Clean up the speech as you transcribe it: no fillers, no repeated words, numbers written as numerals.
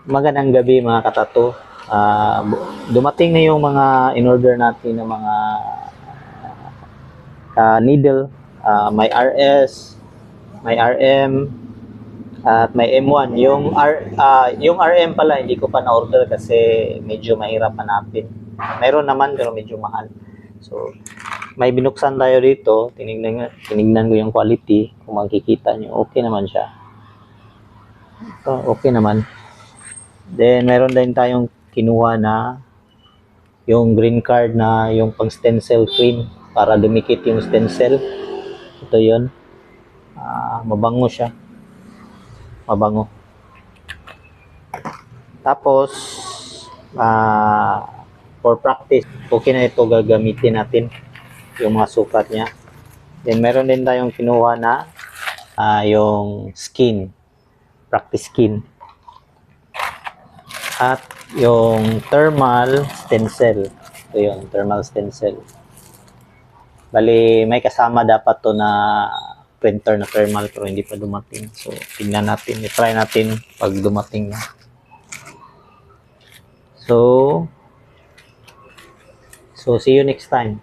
Magandang gabi mga katato. Dumating na yung mga in-order natin ng mga needle. May RS, may RM, at may M1. Yung RM pala hindi ko pa na-order kasi medyo mahirap hanapin. Meron naman pero medyo mahal. So, may binuksan tayo dito. Tinignan ko yung quality. Kung makikita nyo, okay naman siya. Okay naman. Then, meron din tayong kinuha na yung green card na yung pang stencil cream para dumikit yung stencil. Ito yun. Mabango siya. Mabango. Tapos, for practice, okay na ito gagamitin natin yung mga sukat niya. Then, meron din tayong kinuha na yung skin. Practice skin. At yung thermal stencil. Ito yun, thermal stencil. Bali, may kasama dapat to na printer na thermal pero hindi pa dumating. So, tingnan natin. I-try natin pag dumating na. So, see you next time.